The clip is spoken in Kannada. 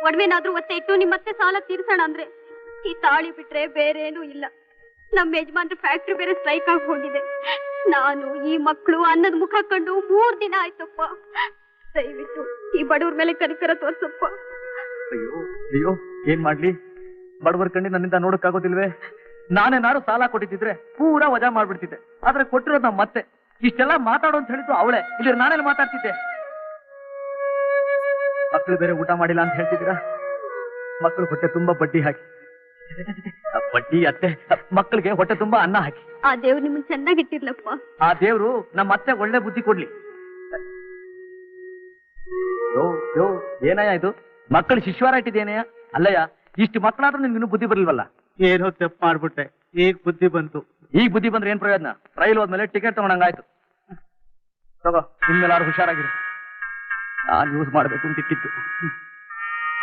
ಒಡವೆನಾದ್ರೂ ಒತ್ತೆ ಇಟ್ಟು ನಿಮ್ಮತ್ತೆ ಸಾಲ ತೀರ್ಸೋಣ ಅಂದ್ರೆ ಈ ತಾಳಿ ಬಿಟ್ರೆ ಬೇರೇನೂ ಇಲ್ಲ. ನಮ್ಮ ಯಜಮಾನ್ರ ಫ್ಯಾಕ್ಟ್ರಿ ಬೇರೆ ಸ್ಟ್ರೈಕ್ ಆಗಿ ಹೋಗಿದೆ. ನಾನು ಈ ಮಕ್ಕಳು ಅನ್ನದ ಮುಖ ಕಂಡು 3 ದಿನ ಆಯ್ತಪ್ಪ. ದಯವಿಟ್ಟು ಈ ಬಡವ್ರ ಮೇಲೆ ಕನಿಕರ ತೋರ್ಸಪ್ಪ. ಅಯ್ಯೋ ಅಯ್ಯೋ, ಏನ್ ಮಾಡ್ಲಿ? ಬಡವರ್ ಕಂಡು ನನ್ನಿಂದ ನೋಡಕ್ಕಾಗೋದಿಲ್ವೇ? ನಾನೇನಾರು ಸಾಲ ಕೊಟ್ಟಿದ್ರೆ ಪೂರಾ ವಜಾ ಮಾಡ್ಬಿಡ್ತಿದ್ದೆ. ಆದ್ರೆ ಕೊಟ್ಟಿರೋದು ನಮ್ಮ ಮತ್ತೆ. ಇಷ್ಟೆಲ್ಲ ಮಾತಾಡೋ ಅಂತ ಹೇಳಿದ್ದು ಅವಳೆ, ಇಲ್ಲಿ ನಾನೆಲ್ಲ ಮಾತಾಡ್ತಿದ್ದೆ. ಮಕ್ಕಳು ಬೇರೆ ಊಟ ಮಾಡಿಲ್ಲ ಅಂತ ಹೇಳ್ತಿದ್ದೀರಾ? ಮಕ್ಕಳು ಹೊಟ್ಟೆ ತುಂಬಾ ಬಡ್ಡಿ ಹಾಕಿ, ಬಡ್ಡಿ ಅತ್ತೆ ಮಕ್ಕಳಿಗೆ ಹೊಟ್ಟೆ ತುಂಬಾ ಅನ್ನ ಹಾಕಿ. ಆ ದೇವ್ರು ನಿಮ್ಮನ್ನ ಚೆನ್ನಾಗಿಟ್ಟಿರ್ಲಪ್ಪ. ಆ ದೇವ್ರು ನಮ್ಮ ಮತ್ತೆ ಒಳ್ಳೆ ಬುದ್ಧಿ ಕೊಡ್ಲಿ. ಏನಯ್ಯ ಇದು? ಮಕ್ಕಳು ಶಿಶ್ವಾರ ಇಟ್ಟಿದ್ದೇನೆಯ? ಅಲ್ಲಯ್ಯ, ಇಷ್ಟು ಮಕ್ಕಳಾದ್ರೂ ನಿನ್ಗೆ ಇನ್ನೂ ಬುದ್ಧಿ ಬರ್ಲಿಲ್ವಲ್ಲ? ಏನೋ ತಪ್ಪು ಮಾಡ್ಬಿಟ್ಟೆ, ಈಗ ಬುದ್ಧಿ ಬಂತು. ಈಗ ಬುದ್ಧಿ ಬಂದ್ರೆ ಏನ್ ಪ್ರಯೋಜನ? ರೈಲ್ ಹೋದ್ಮೇಲೆ ಟಿಕೆಟ್ ತಗೊಂಡಂಗಾಯ್ತು. ತಗೋ, ಇನ್ಮೇಲಾರು ಹುಷಾರಾಗಿರು. ನಾನು ಯೂಸ್ ಮಾಡ್ಬೇಕು ಅಂತ ಇಟ್ಟಿತ್ತು.